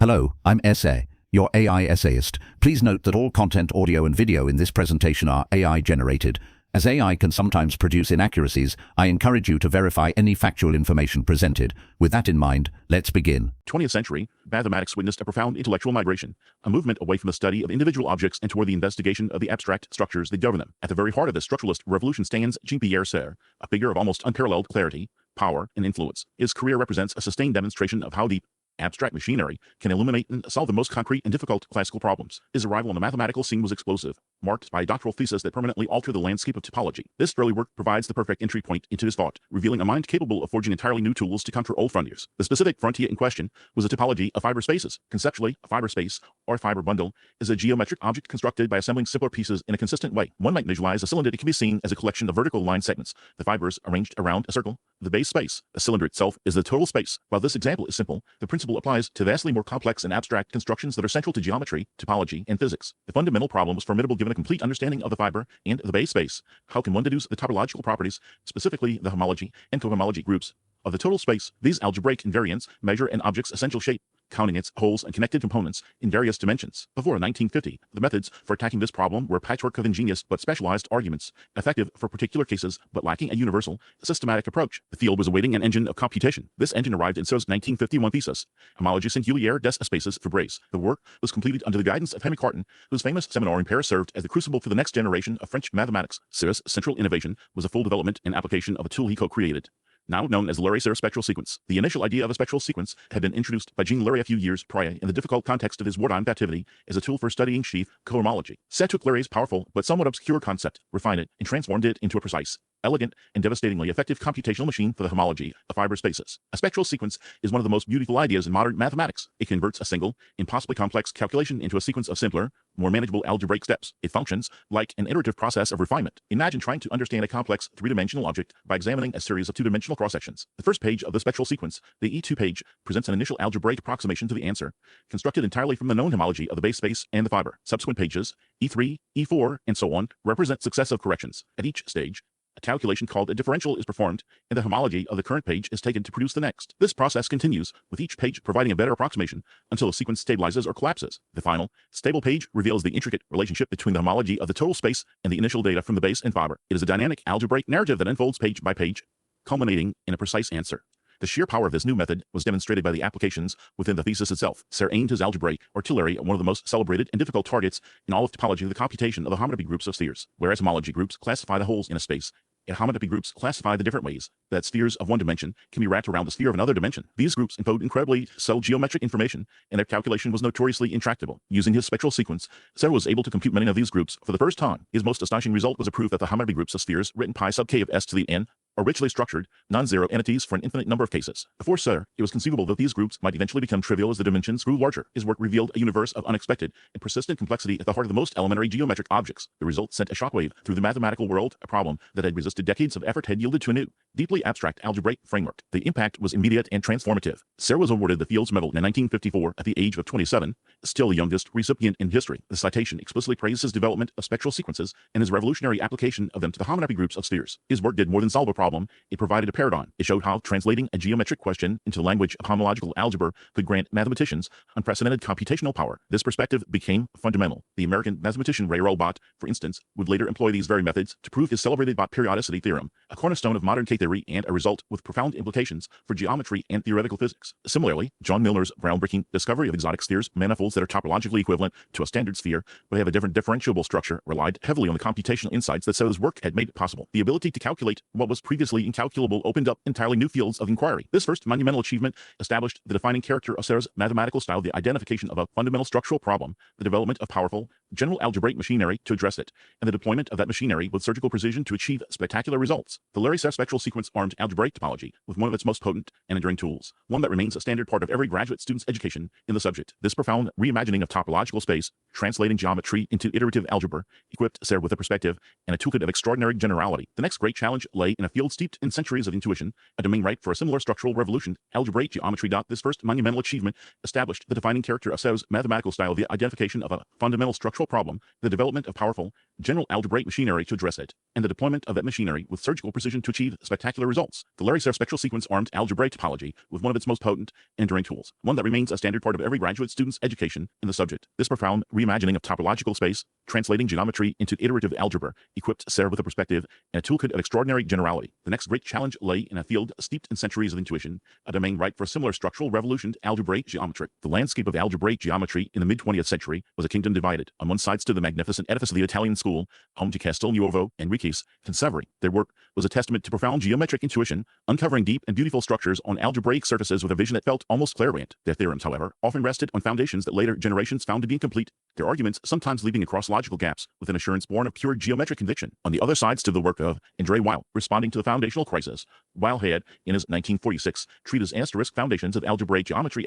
Hello, I'm Serre, your AI essayist. Please note that all content, audio and video in this presentation are AI generated. As AI can sometimes produce inaccuracies, I encourage you to verify any factual information presented. With that in mind, let's begin. 20th century, mathematics witnessed a profound intellectual migration, a movement away from the study of individual objects and toward the investigation of the abstract structures that govern them. At the very heart of this structuralist revolution stands Jean-Pierre Serre, a figure of almost unparalleled clarity, power, and influence. His career represents a sustained demonstration of how deep abstract machinery can illuminate and solve the most concrete and difficult classical problems. His arrival on the mathematical scene was explosive, marked by a doctoral thesis that permanently altered the landscape of topology. This early work provides the perfect entry point into his thought, revealing a mind capable of forging entirely new tools to conquer old frontiers. The specific frontier in question was the topology of fiber spaces. Conceptually, a fiber space, or fiber bundle, is a geometric object constructed by assembling simpler pieces in a consistent way. One might visualize a cylinder that can be seen as a collection of vertical line segments, the fibers arranged around a circle. The base space, the cylinder itself, is the total space. While this example is simple, the principle applies to vastly more complex and abstract constructions that are central to geometry, topology, and physics. The fundamental problem was formidable given a complete understanding of the fiber and the base space. How can one deduce the topological properties, specifically the homology and cohomology groups, of the total space? These algebraic invariants measure an object's essential shape, counting its holes and connected components in various dimensions. Before 1950, the methods for attacking this problem were a patchwork of ingenious but specialized arguments, effective for particular cases but lacking a universal, systematic approach. The field was awaiting an engine of computation. This engine arrived in Serre's 1951 thesis, Homologie singulière des espaces fibrés. The work was completed under the guidance of Henri Cartan, whose famous seminar in Paris served as the crucible for the next generation of French mathematics. Serre's central innovation was the full development and application of a tool he co-created, now known as the Leray-Serre spectral sequence. The initial idea of a spectral sequence had been introduced by Jean Leray a few years prior in the difficult context of his wartime captivity as a tool for studying sheaf cohomology. Serre took Leray's powerful but somewhat obscure concept, refined it, and transformed it into a precise, elegant, and devastatingly effective computational machine for the homology of fiber spaces. A spectral sequence is one of the most beautiful ideas in modern mathematics. It converts a single, impossibly complex calculation into a sequence of simpler, more manageable algebraic steps. It functions like an iterative process of refinement. Imagine trying to understand a complex three-dimensional object by examining a series of two-dimensional cross-sections. The first page of the spectral sequence, the E2 page, presents an initial algebraic approximation to the answer, constructed entirely from the known homology of the base space and the fiber. Subsequent pages, E3, E4, and so on, represent successive corrections. At each stage, a calculation called a differential is performed, and the homology of the current page is taken to produce the next. This process continues, with each page providing a better approximation until the sequence stabilizes or collapses. The final, stable page reveals the intricate relationship between the homology of the total space and the initial data from the base and fiber. It is a dynamic algebraic narrative that unfolds page by page, culminating in a precise answer. The sheer power of this new method was demonstrated by the applications within the thesis itself. Serre aimed his algebraic artillery at one of the most celebrated and difficult targets in all of topology, the computation of the homotopy groups of spheres. Whereas homology groups classify the holes in a space, and homotopy groups classify the different ways that spheres of one dimension can be wrapped around the sphere of another dimension. These groups encode incredibly subtle geometric information, and their calculation was notoriously intractable. Using his spectral sequence, Serre was able to compute many of these groups for the first time. His most astonishing result was a proof that the homotopy groups of spheres written pi sub k of s to the n are richly structured, non-zero entities for an infinite number of cases. Before Serre, it was conceivable that these groups might eventually become trivial as the dimensions grew larger. His work revealed a universe of unexpected and persistent complexity at the heart of the most elementary geometric objects. The result sent a shockwave through the mathematical world. A problem that had resisted decades of effort had yielded to a new, deeply abstract algebraic framework. The impact was immediate and transformative. Serre was awarded the Fields Medal in 1954 at the age of 27, still the youngest recipient in history. The citation explicitly praised his development of spectral sequences and his revolutionary application of them to the homotopy groups of spheres. His work did more than solve a problem, it provided a paradigm. It showed how translating a geometric question into the language of homological algebra could grant mathematicians unprecedented computational power. This perspective became fundamental. The American mathematician Ray Bott, for instance, would later employ these very methods to prove his celebrated Bott periodicity theorem, a cornerstone of modern K-theory and a result with profound implications for geometry and theoretical physics. Similarly, John Milner's groundbreaking discovery of exotic spheres, manifolds that are topologically equivalent to a standard sphere but have a different differentiable structure, relied heavily on the computational insights that Serre's work had made possible. The ability to calculate what was previously incalculable opened up entirely new fields of inquiry. This first monumental achievement established the defining character of Serre's mathematical style, the identification of a fundamental structural problem, the development of powerful, general algebraic machinery to address it, and the deployment of that machinery with surgical precision to achieve spectacular results. The Leray-Serre spectral sequence armed algebraic topology with one of its most potent and enduring tools, one that remains a standard part of every graduate student's education in the subject. This profound reimagining of topological space, translating geometry into iterative algebra, equipped Serre with a perspective and a toolkit of extraordinary generality. The next great challenge lay in a field steeped in centuries of intuition, a domain ripe for a similar structural revolution, algebraic geometry. This first monumental achievement established the defining character of Serre's mathematical style, the identification of a fundamental structural central problem, the development of powerful, general algebraic machinery to address it, and the deployment of that machinery with surgical precision to achieve spectacular results. The Leray-Serre spectral sequence armed algebraic topology with one of its most potent and enduring tools, one that remains a standard part of every graduate student's education in the subject. This profound reimagining of topological space, translating geometry into iterative algebra, equipped Serre with a perspective and a toolkit of extraordinary generality. The next great challenge lay in a field steeped in centuries of intuition, a domain ripe for a similar structural revolution to algebraic geometry. The landscape of algebraic geometry in the mid-20th century was a kingdom divided. On one side stood the magnificent edifice of the Italian school, home to Castelnuovo and Enriquez Conseveri. Their work was a testament to profound geometric intuition, uncovering deep and beautiful structures on algebraic surfaces with a vision that felt almost clairvoyant. Their theorems, however, often rested on foundations that later generations found to be incomplete, their arguments sometimes leaving across logical gaps with an assurance born of pure geometric conviction. On the other side stood the work of André Weil, responding to the foundational crisis. Weil had, in his 1946 treatise Foundations of Algebraic Geometry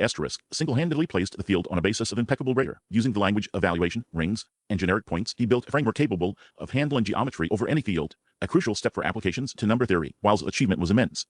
single-handedly placed the field on a basis of impeccable rigor. Using the language of valuation, rings, and generic points, he built a framework capable of handling geometry over any field, a crucial step for applications to number theory. Weil's achievement was immense.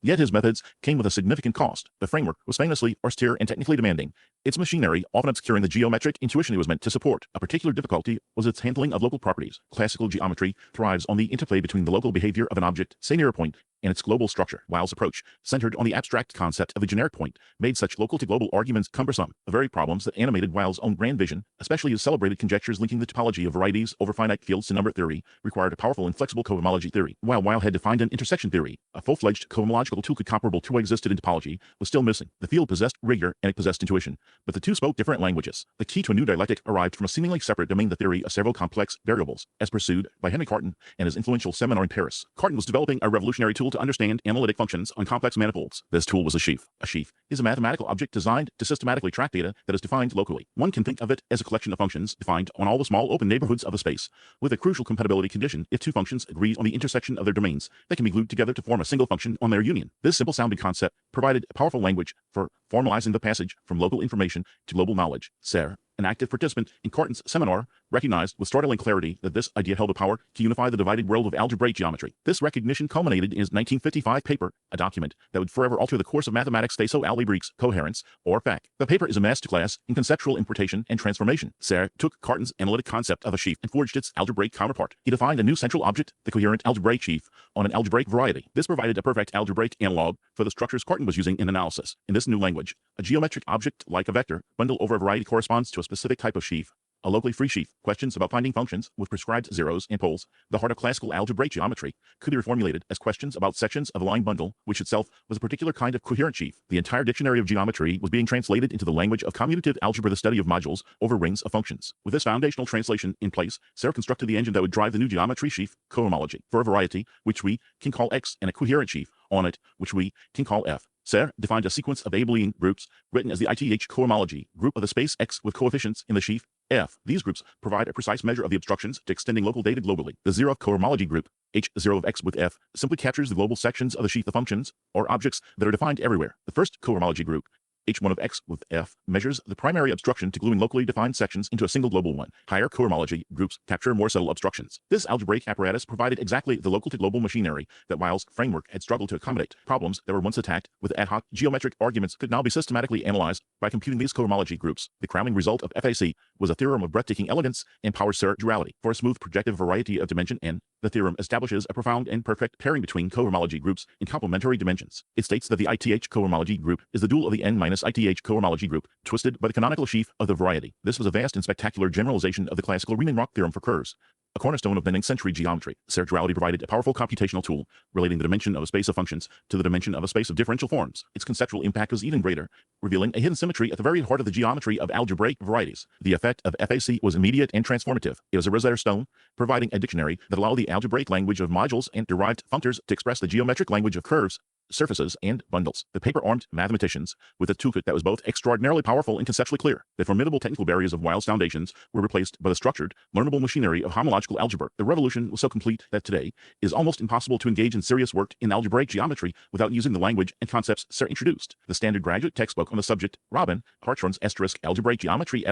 Yet his methods came with a significant cost. The framework was famously austere and technically demanding, its machinery often obscuring the geometric intuition it was meant to support. A particular difficulty was its handling of local properties. Classical geometry thrives on the interplay between the local behavior of an object, say near a point, and its global structure. Weil's approach, centered on the abstract concept of a generic point, made such local-to-global arguments cumbersome. The very problems that animated Weil's own grand vision, especially his celebrated conjectures linking the topology of varieties over finite fields to number theory, required a powerful and flexible cohomology theory. While Weil had defined an intersection theory, a full-fledged cohomological toolkit comparable to what existed in topology was still missing. The field possessed rigor and it possessed intuition, but the two spoke different languages. The key to a new dialectic arrived from a seemingly separate domain, the theory of several complex variables, as pursued by Henry Cartan and his influential seminar in Paris. Cartan was developing a revolutionary tool to understand analytic functions on complex manifolds. This tool was a sheaf. A sheaf is a mathematical object designed to systematically track data that is defined locally. One can think of it as a collection of functions defined on all the small open neighborhoods of a space, with a crucial compatibility condition if two functions agree on the intersection of their domains that can be glued together to form a single function on their union. This simple-sounding concept provided a powerful language for formalizing the passage from local information to global knowledge. Serre, an active participant in Cartan's seminar, recognized with startling clarity that this idea held the power to unify the divided world of algebraic geometry. This recognition culminated in his 1955 paper, a document that would forever alter the course of mathematics, Faisceaux algébriques, cohérents, or FAC. The paper is a masterclass in conceptual importation and transformation. Serre took Cartan's analytic concept of a sheaf and forged its algebraic counterpart. He defined a new central object, the coherent algebraic sheaf, on an algebraic variety. This provided a perfect algebraic analog for the structures Cartan was using in analysis. In this new language, a geometric object like a vector bundle over a variety corresponds to a specific type of sheaf, a locally free sheaf. Questions about finding functions with prescribed zeros and poles, the heart of classical algebraic geometry, could be reformulated as questions about sections of a line bundle, which itself was a particular kind of coherent sheaf. The entire dictionary of geometry was being translated into the language of commutative algebra, the study of modules over rings of functions. With this foundational translation in place, Serre constructed the engine that would drive the new geometry sheaf, cohomology, for a variety, which we can call X, and a coherent sheaf on it, which we can call F. Serre defined a sequence of abelian groups written as the ith cohomology group of the space X with coefficients in the sheaf F. These groups provide a precise measure of the obstructions to extending local data globally. The zeroth cohomology group, H0 of X with F, simply captures the global sections of the sheaf of functions or objects that are defined everywhere. The first cohomology group, H1 of X with F, measures the primary obstruction to gluing locally defined sections into a single global one. Higher cohomology groups capture more subtle obstructions. This algebraic apparatus provided exactly the local-to-global machinery that Weil's framework had struggled to accommodate. Problems that were once attacked with ad hoc geometric arguments could now be systematically analyzed by computing these cohomology groups. The crowning result of FAC was a theorem of breathtaking elegance and power-Serre duality. For a smooth projective variety of dimension n, the theorem establishes a profound and perfect pairing between cohomology groups in complementary dimensions. It states that the ith cohomology group is the dual of the n minus ith cohomology group, twisted by the canonical sheaf of the variety. This was a vast and spectacular generalization of the classical Riemann-Roch theorem for curves, a cornerstone of 19th century geometry. Serre duality provided a powerful computational tool, relating the dimension of a space of functions to the dimension of a space of differential forms. Its conceptual impact was even greater, revealing a hidden symmetry at the very heart of the geometry of algebraic varieties. The effect of FAC was immediate and transformative. It was a Rosetta Stone, providing a dictionary that allowed the algebraic language of modules and derived functors to express the geometric language of curves, surfaces, and bundles. The paper armed mathematicians with a toolkit that was both extraordinarily powerful and conceptually clear. The formidable technical barriers of Weil's foundations were replaced by the structured, learnable machinery of homological algebra. The revolution was so complete that today it is almost impossible to engage in serious work in algebraic geometry without using the language and concepts Serre introduced. The standard graduate textbook on the subject, Robin Hartshorne's *Algebraic Geometry*,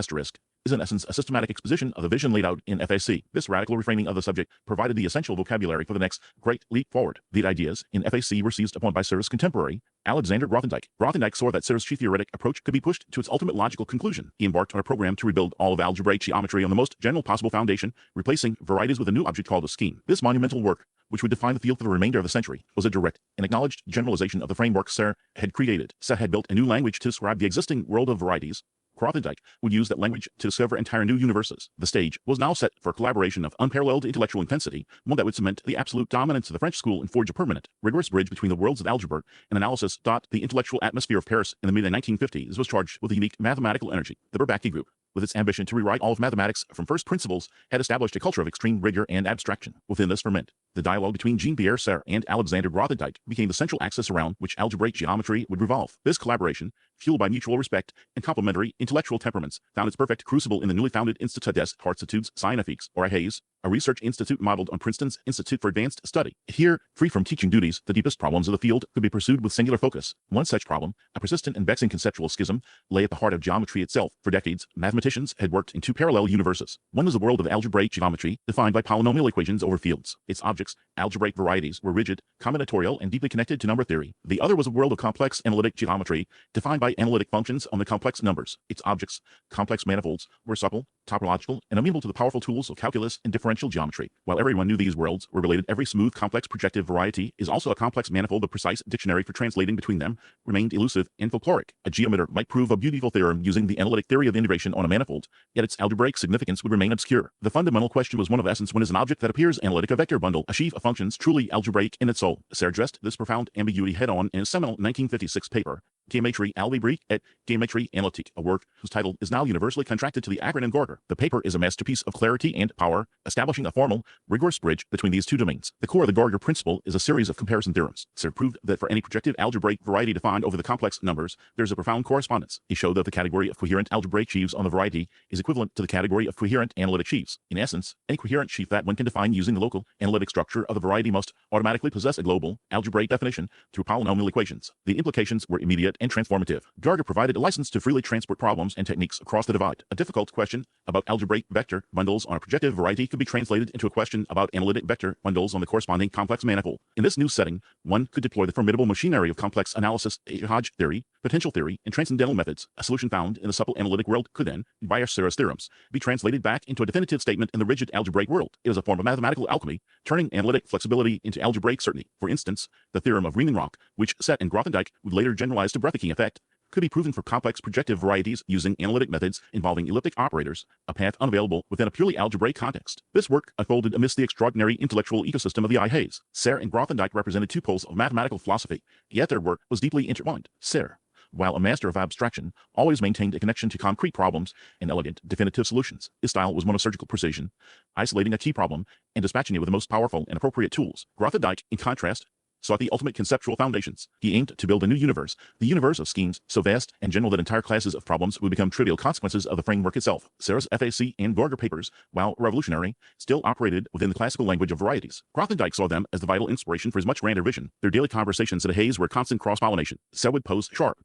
is in essence a systematic exposition of the vision laid out in FAC. This radical reframing of the subject provided the essential vocabulary for the next great leap forward. The ideas in FAC were seized upon by Serre's contemporary, Alexander Grothendieck. Grothendieck saw that Serre's sheaf-theoretic approach could be pushed to its ultimate logical conclusion. He embarked on a program to rebuild all of algebraic geometry on the most general possible foundation, replacing varieties with a new object called a scheme. This monumental work, which would define the field for the remainder of the century, was a direct and acknowledged generalization of the framework Serre had created. Serre had built a new language to describe the existing world of varieties. Grothendieck would use that language to discover entire new universes. The stage was now set for a collaboration of unparalleled intellectual intensity, one that would cement the absolute dominance of the French school and forge a permanent, rigorous bridge between the worlds of algebra and analysis. The intellectual atmosphere of Paris in the mid-1950s was charged with a unique mathematical energy. The Bourbaki group, with its ambition to rewrite all of mathematics from first principles, had established a culture of extreme rigor and abstraction. Within this ferment, the dialogue between Jean-Pierre Serre and Alexander Grothendieck became the central axis around which algebraic geometry would revolve. This collaboration, fueled by mutual respect and complementary intellectual temperaments, found its perfect crucible in the newly founded Institut des Hautes-Études Scientifiques, or IHAES, a research institute modeled on Princeton's Institute for Advanced Study. Here, free from teaching duties, the deepest problems of the field could be pursued with singular focus. One such problem, a persistent and vexing conceptual schism, lay at the heart of geometry itself. For decades, mathematicians had worked in two parallel universes. One was the world of algebraic geometry, defined by polynomial equations over fields. Its objects, algebraic varieties, were rigid, combinatorial, and deeply connected to number theory. The other was a world of complex analytic geometry, defined by analytic functions on the complex numbers. Its objects, complex manifolds, were supple, topological, and amenable to the powerful tools of calculus and differential geometry. While everyone knew these worlds were related, every smooth, complex projective variety is also a complex manifold. The precise dictionary for translating between them remained elusive and folkloric. A geometer might prove a beautiful theorem using the analytic theory of integration on a manifold, yet its algebraic significance would remain obscure. The fundamental question was one of essence: when is an object that appears analytic a vector bundle, a sheaf of functions, truly algebraic in its soul? Serre addressed this profound ambiguity head-on in his seminal 1956 paper, Géométrie Algébrique et Géométrie Analytique, a work whose title is now universally contracted to the acronym GAGA. The paper is a masterpiece of clarity and power, establishing a formal, rigorous bridge between these two domains. The core of the GAGA principle is a series of comparison theorems. Serre proved that for any projective algebraic variety defined over the complex numbers, there is a profound correspondence. He showed that the category of coherent algebraic sheaves on the variety is equivalent to the category of coherent analytic sheaves. In essence, any coherent sheaf that one can define using the local analytic structure of the variety must automatically possess a global algebraic definition through polynomial equations. The implications were immediate and transformative. GAGA provided a license to freely transport problems and techniques across the divide. A difficult question about algebraic vector bundles on a projective variety could be translated into a question about analytic vector bundles on the corresponding complex manifold. In this new setting, one could deploy the formidable machinery of complex analysis, Hodge theory, potential theory, and transcendental methods. A solution found in the supple analytic world could then, via Serre's theorems, be translated back into a definitive statement in the rigid algebraic world. It is a form of mathematical alchemy, turning analytic flexibility into algebraic certainty. For instance, the theorem of Riemann-Roch, which Serre and Grothendieck would later generalize to Breithicking effect, could be proven for complex projective varieties using analytic methods involving elliptic operators, a path unavailable within a purely algebraic context. This work unfolded amidst the extraordinary intellectual ecosystem of the IHAES. Serre and Grothendieck represented two poles of mathematical philosophy, yet their work was deeply intertwined. Serre, while a master of abstraction, always maintained a connection to concrete problems and elegant, definitive solutions. His style was one of surgical precision, isolating a key problem and dispatching it with the most powerful and appropriate tools. Grothendieck, in contrast, sought the ultimate conceptual foundations. He aimed to build a new universe, the universe of schemes so vast and general that entire classes of problems would become trivial consequences of the framework itself. Serre's FAC and GAGA papers, while revolutionary, still operated within the classical language of varieties. Grothendieck saw them as the vital inspiration for his much grander vision. Their daily conversations at IHAES were constant cross-pollination. Serre would pose sharp,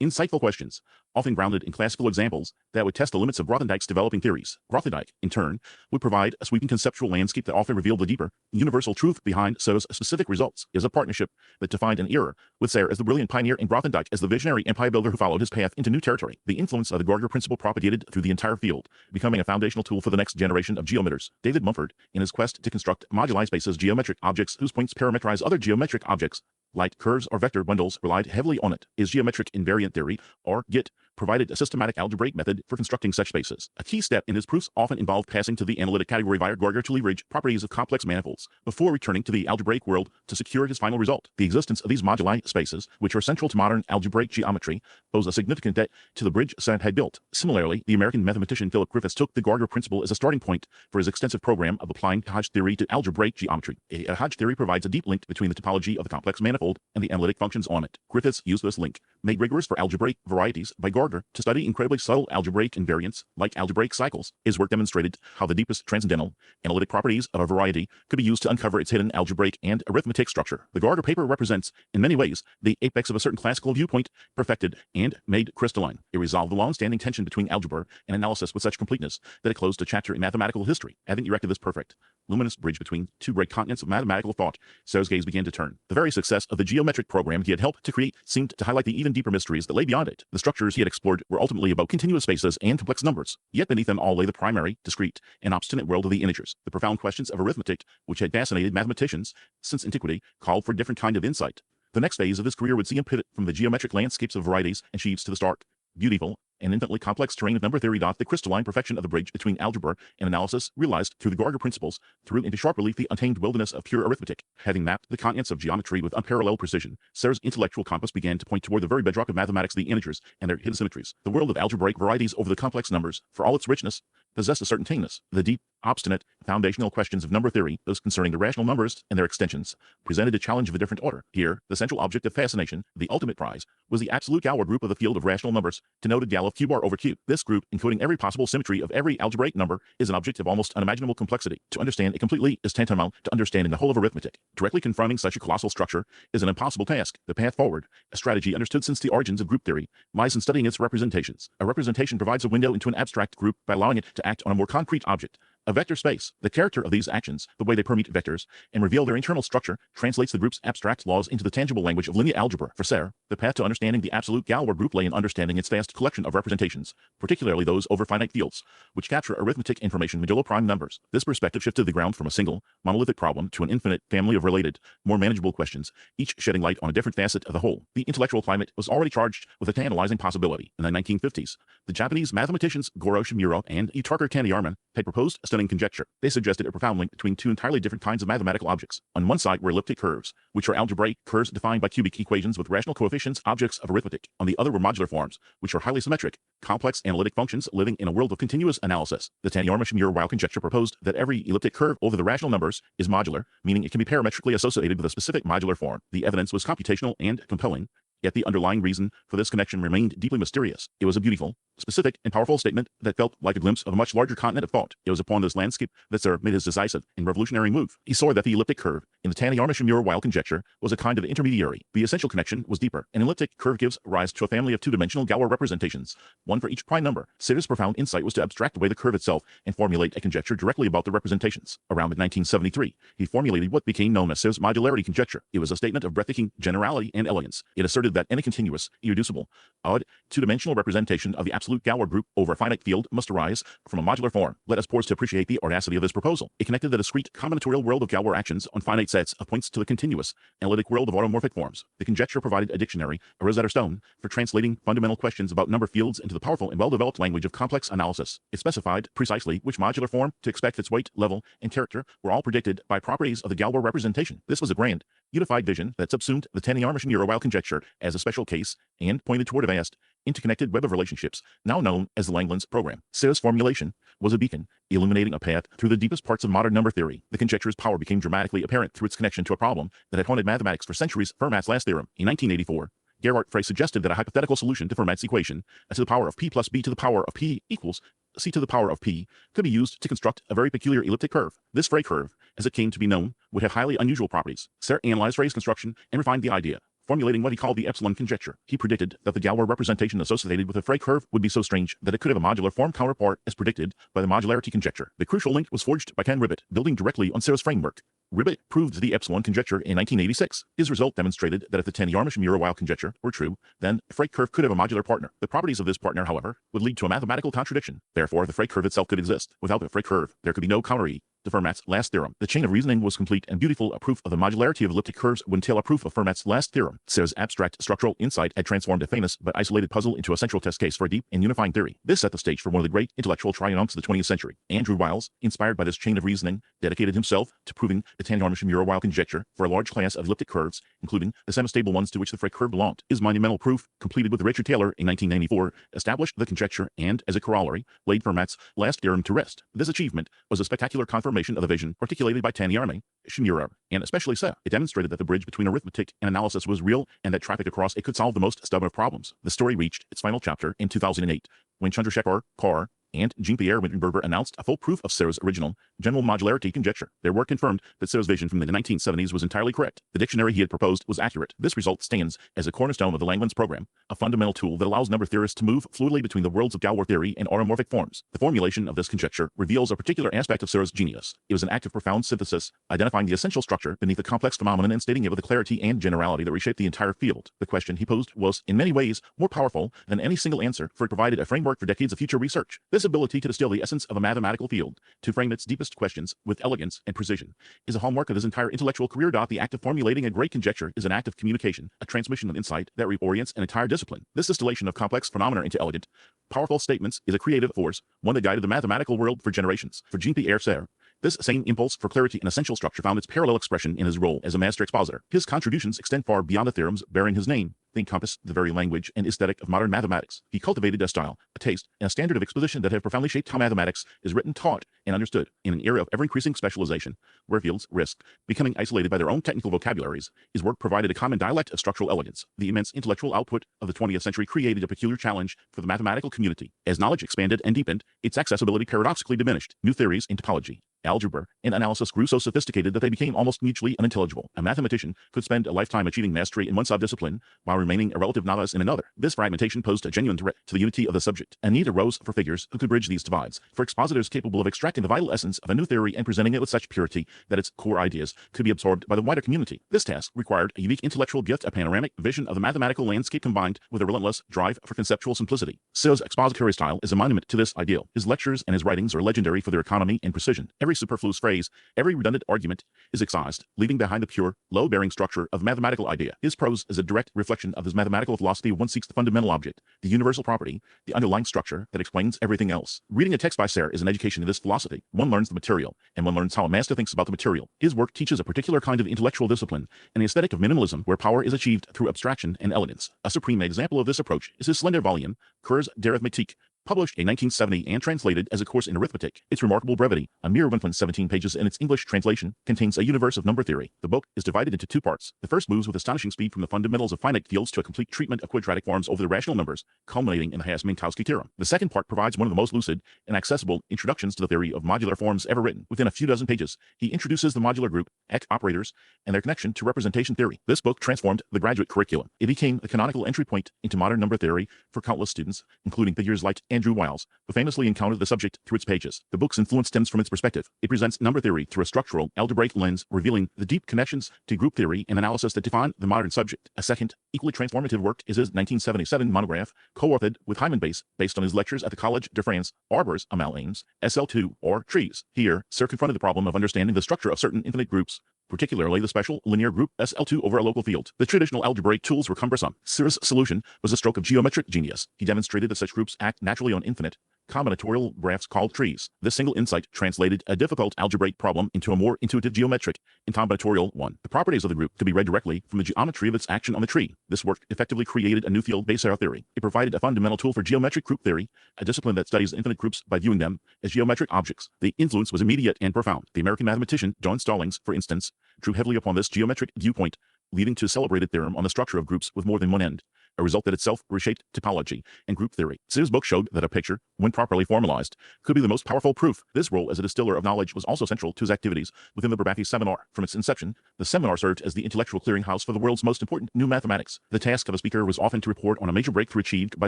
insightful questions, often grounded in classical examples that would test the limits of Grothendieck's developing theories. Grothendieck, in turn, would provide a sweeping conceptual landscape that often revealed the deeper, universal truth behind Serre's specific results. It was a partnership that defined an era, with Serre as the brilliant pioneer and Grothendieck as the visionary empire builder who followed his path into new territory. The influence of the GAGA principle propagated through the entire field, becoming a foundational tool for the next generation of geometers. David Mumford, in his quest to construct moduli spaces, geometric objects whose points parameterize other geometric objects, like curves or vector bundles, relied heavily on it. His geometric invariant theory, or GIT, provided a systematic algebraic method for constructing such spaces. A key step in his proofs often involved passing to the analytic category via GAGA to leverage properties of complex manifolds, before returning to the algebraic world to secure his final result. The existence of these moduli spaces, which are central to modern algebraic geometry, pose a significant debt to the bridge Serre had built. Similarly, the American mathematician Philip Griffiths took the GAGA principle as a starting point for his extensive program of applying Hodge theory to algebraic geometry. A Hodge theory provides a deep link between the topology of the complex manifold and the analytic functions on it. Griffiths used this link, made rigorous for algebraic varieties by GAGA order to study incredibly subtle algebraic invariants like algebraic cycles. His work demonstrated how the deepest transcendental analytic properties of a variety could be used to uncover its hidden algebraic and arithmetic structure. The GAGA paper represents, in many ways, the apex of a certain classical viewpoint perfected and made crystalline. It resolved the long-standing tension between algebra and analysis with such completeness that it closed a chapter in mathematical history, having erected this perfect, luminous bridge between two great continents of mathematical thought. Serre's gaze began to turn. The very success of the geometric program he had helped to create seemed to highlight the even deeper mysteries that lay beyond it. The structures he had explored were ultimately about continuous spaces and complex numbers, yet beneath them all lay the primary, discrete, and obstinate world of the integers. The profound questions of arithmetic, which had fascinated mathematicians since antiquity, called for a different kind of insight. The next phase of his career would see him pivot from the geometric landscapes of varieties and sheaves to the stark, beautiful, and infinitely complex terrain of number theory. The crystalline perfection of the bridge between algebra and analysis, realized through the GAGA principles, threw into sharp relief the untamed wilderness of pure arithmetic. Having mapped the continents of geometry with unparalleled precision, Serre's intellectual compass began to point toward the very bedrock of mathematics, the integers and their hidden symmetries. The world of algebraic varieties over the complex numbers, for all its richness, possessed a certain tameness. The deep, obstinate, foundational questions of number theory, those concerning the rational numbers and their extensions, presented a challenge of a different order. Here, the central object of fascination, the ultimate prize, was the absolute Galois group of the field of rational numbers, denoted Galois q bar over q. This group, encoding every possible symmetry of every algebraic number, is an object of almost unimaginable complexity. To understand it completely is tantamount to understanding the whole of arithmetic. Directly confronting such a colossal structure is an impossible task. The path forward, a strategy understood since the origins of group theory, lies in studying its representations. A representation provides a window into an abstract group by allowing it to act on a more concrete object. A vector space, the character of these actions, the way they permeate vectors and reveal their internal structure, translates the group's abstract laws into the tangible language of linear algebra. For Serre, the path to understanding the absolute Galois group lay in understanding its vast collection of representations, particularly those over finite fields, which capture arithmetic information modulo prime numbers. This perspective shifted the ground from a single, monolithic problem to an infinite family of related, more manageable questions, each shedding light on a different facet of the whole. The intellectual climate was already charged with a tantalizing possibility. In the 1950s, the Japanese mathematicians Goro Shimura and Itaker Taniyarman had proposed a stunning conjecture. They suggested a profound link between two entirely different kinds of mathematical objects. On one side were elliptic curves, which are algebraic curves defined by cubic equations with rational coefficients, objects of arithmetic. On the other were modular forms, which are highly symmetric, complex analytic functions living in a world of continuous analysis. The Taniyarman-Shimura-Weil conjecture proposed that every elliptic curve over the rational numbers is modular, meaning it can be parametrically associated with a specific modular form. The evidence was computational and compelling, yet the underlying reason for this connection remained deeply mysterious. It was a beautiful, specific, and powerful statement that felt like a glimpse of a much larger continent of thought. It was upon this landscape that Serre made his decisive and revolutionary move. He saw that the elliptic curve in the Taniyarman-Shimura-Weil conjecture was a kind of intermediary. The essential connection was deeper. An elliptic curve gives rise to a family of two-dimensional Galois representations, one for each prime number. Serre's profound insight was to abstract away the curve itself and formulate a conjecture directly about the representations. Around 1973, he formulated what became known as Serre's modularity conjecture. It was a statement of breathtaking generality and elegance. It asserted that any continuous, irreducible, odd, two-dimensional representation of the absolute Galois group over a finite field must arise from a modular form. Let us pause to appreciate the audacity of this proposal. It connected the discrete combinatorial world of Galois actions on finite sets of points to the continuous, analytic world of automorphic forms. The conjecture provided a dictionary, a Rosetta Stone, for translating fundamental questions about number fields into the powerful and well-developed language of complex analysis. It specified precisely which modular form to expect. Its weight, level, and character were all predicted by properties of the Galois representation. This was a grand, unified vision that subsumed the Taniyarman-Shimura-Weil conjecture as a special case and pointed toward a vast, interconnected web of relationships, now known as the Langlands program. Serre's formulation was a beacon, illuminating a path through the deepest parts of modern number theory. The conjecture's power became dramatically apparent through its connection to a problem that had haunted mathematics for centuries: Fermat's last theorem. In 1984, Gerhard Frey suggested that a hypothetical solution to Fermat's equation, to the power of p plus b to the power of p equals c to the power of p, could be used to construct a very peculiar elliptic curve. This Frey curve, as it came to be known, would have highly unusual properties. Serre analyzed Frey's construction and refined the idea, formulating what he called the epsilon conjecture. He predicted that the Galois representation associated with a Frey curve would be so strange that it could have a modular form counterpart as predicted by the modularity conjecture. The crucial link was forged by Ken Ribet, building directly on Serre's framework. Ribet proved the epsilon conjecture in 1986. His result demonstrated that if the Taniyarman-Shimura-Weil conjecture were true, then a Frey curve could have a modular partner. The properties of this partner, however, would lead to a mathematical contradiction. Therefore, the Frey curve itself could exist. Without the Frey curve, there could be no counter E to Fermat's last theorem. The chain of reasoning was complete and beautiful. A proof of the modularity of elliptic curves would entail a proof of Fermat's last theorem. Serre's abstract structural insight had transformed a famous but isolated puzzle into a central test case for a deep and unifying theory. This set the stage for one of the great intellectual triumphs of the 20th century. André Weil, inspired by this chain of reasoning, dedicated himself to proving the Taniyarman-Shimura-Weil conjecture for a large class of elliptic curves, including the semistable ones to which the Frey curve belonged. His monumental proof, completed with Richard Taylor in 1994, established the conjecture and, as a corollary, laid Fermat's last theorem to rest. This achievement was a spectacular confirmation confirmation of the vision articulated by Taniyarme, Schmierer, and especially Serre. It demonstrated that the bridge between arithmetic and analysis was real and that traffic across it could solve the most stubborn of problems. The story reached its final chapter in 2008 when Chandrasekhar Carr and Jean-Pierre Serre announced a full proof of Serre's original general modularity conjecture. Their work confirmed that Serre's vision from the 1970s was entirely correct. The dictionary he had proposed was accurate. This result stands as a cornerstone of the Langlands program, a fundamental tool that allows number theorists to move fluidly between the worlds of Galois theory and automorphic forms. The formulation of this conjecture reveals a particular aspect of Serre's genius. It was an act of profound synthesis, identifying the essential structure beneath the complex phenomenon and stating it with a clarity and generality that reshaped the entire field. The question he posed was, in many ways, more powerful than any single answer, for it provided a framework for decades of future research. This ability to distill the essence of a mathematical field, to frame its deepest questions with elegance and precision, is a hallmark of his entire intellectual career. The act of formulating a great conjecture is an act of communication, a transmission of insight that reorients an entire discipline. This distillation of complex phenomena into elegant, powerful statements is a creative force, one that guided the mathematical world for generations. For Jean-Pierre Serre, this same impulse for clarity and essential structure found its parallel expression in his role as a master expositor. His contributions extend far beyond the theorems bearing his name. They encompass the very language and aesthetic of modern mathematics. He cultivated a style, a taste, and a standard of exposition that have profoundly shaped how mathematics is written, taught, and understood. In an era of ever-increasing specialization, where fields risk becoming isolated by their own technical vocabularies, his work provided a common dialect of structural elegance. The immense intellectual output of the 20th century created a peculiar challenge for the mathematical community. As knowledge expanded and deepened, its accessibility paradoxically diminished. New theories in topology, algebra, and analysis grew so sophisticated that they became almost mutually unintelligible. A mathematician could spend a lifetime achieving mastery in one subdiscipline while remaining a relative novice in another. This fragmentation posed a genuine threat to the unity of the subject. A need arose for figures who could bridge these divides, for expositors capable of extracting the vital essence of a new theory and presenting it with such purity that its core ideas could be absorbed by the wider community. This task required a unique intellectual gift, a panoramic vision of the mathematical landscape combined with a relentless drive for conceptual simplicity. Serre's expository style is a monument to this ideal. His lectures and his writings are legendary for their economy and precision. Every superfluous phrase, every redundant argument is excised, leaving behind the pure, load-bearing structure of the mathematical idea. His prose is a direct reflection of his mathematical philosophy. One seeks the fundamental object, the universal property, the underlying structure that explains everything else. Reading a text by Serre is an education in this philosophy. One learns the material, and one learns how a master thinks about the material. His work teaches a particular kind of intellectual discipline, an aesthetic of minimalism where power is achieved through abstraction and elegance. A supreme example of this approach is his slender volume, Cours d'Arithmétique, published in 1970 and translated as a course in arithmetic. Its remarkable brevity, a mere 1.17 pages in its English translation, contains a universe of number theory. The book is divided into two parts. The first moves with astonishing speed from the fundamentals of finite fields to a complete treatment of quadratic forms over the rational numbers, culminating in the Hayes-Minkowski theorem. The second part provides one of the most lucid and accessible introductions to the theory of modular forms ever written. Within a few dozen pages, he introduces the modular group, Eck operators, and their connection to representation theory. This book transformed the graduate curriculum. It became the canonical entry point into modern number theory for countless students, including figures like André Weil, who famously encountered the subject through its pages. The book's influence stems from its perspective. It presents number theory through a structural, algebraic lens, revealing the deep connections to group theory and analysis that define the modern subject. A second, equally transformative work is his 1977 monograph, co-authored with Hyman based on his lectures at the Collège de France, Arbors, Amalgames, SL2, or trees. Here, Serre confronted the problem of understanding the structure of certain infinite groups, particularly the special linear group SL2 over a local field. The traditional algebraic tools were cumbersome. Serre's solution was a stroke of geometric genius. He demonstrated that such groups act naturally on infinite, combinatorial graphs called trees. This single insight translated a difficult algebraic problem into a more intuitive geometric and combinatorial one. The properties of the group could be read directly from the geometry of its action on the tree. This work effectively created a new field, Serre theory. It provided a fundamental tool for geometric group theory, a discipline that studies infinite groups by viewing them as geometric objects. The influence was immediate and profound. The American mathematician John Stallings, for instance, drew heavily upon this geometric viewpoint, leading to a celebrated theorem on the structure of groups with more than one end, a result that itself reshaped topology and group theory. Serre's book showed that a picture, when properly formalized, could be the most powerful proof. This role as a distiller of knowledge was also central to his activities within the Bourbaki seminar. From its inception, the seminar served as the intellectual clearinghouse for the world's most important new mathematics. The task of a speaker was often to report on a major breakthrough achieved by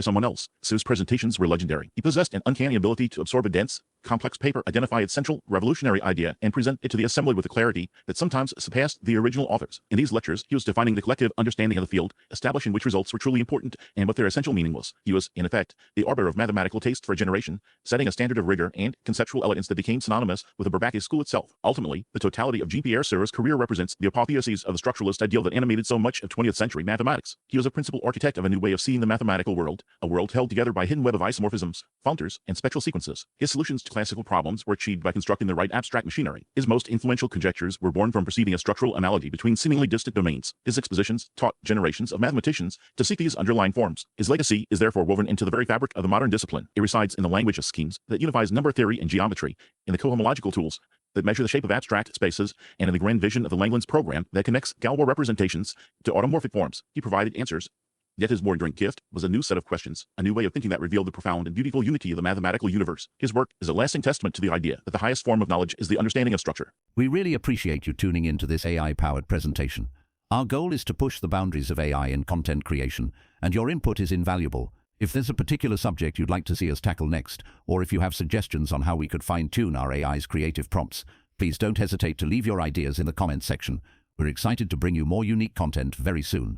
someone else. Serre's presentations were legendary. He possessed an uncanny ability to absorb a dense, complex paper, identify its central revolutionary idea, and present it to the assembly with a clarity that sometimes surpassed the original authors. In these lectures, he was defining the collective understanding of the field, establishing which results were truly important and what their essential meaning was. He was, in effect, the arbiter of mathematical taste for a generation, setting a standard of rigor and conceptual elegance that became synonymous with the Bourbaki school itself. Ultimately, the totality of Jean-Pierre Serre's career represents the apotheosis of the structuralist ideal that animated so much of 20th century mathematics. He was a principal architect of a new way of seeing the mathematical world, a world held together by a hidden web of isomorphisms, functors, and spectral sequences. His solutions to classical problems were achieved by constructing the right abstract machinery. His most influential conjectures were born from perceiving a structural analogy between seemingly distant domains. His expositions taught generations of mathematicians to seek these underlying forms. His legacy is therefore woven into the very fabric of the modern discipline. It resides in the language of schemes that unifies number theory and geometry, in the cohomological tools that measure the shape of abstract spaces, and in the grand vision of the Langland's program that connects Galois representations to automorphic forms. He provided answers. Yet his more enduring gift was a new set of questions, a new way of thinking that revealed the profound and beautiful unity of the mathematical universe. His work is a lasting testament to the idea that the highest form of knowledge is the understanding of structure. We really appreciate you tuning in to this AI-powered presentation. Our goal is to push the boundaries of AI in content creation, and your input is invaluable. If there's a particular subject you'd like to see us tackle next, or if you have suggestions on how we could fine-tune our AI's creative prompts, please don't hesitate to leave your ideas in the comments section. We're excited to bring you more unique content very soon.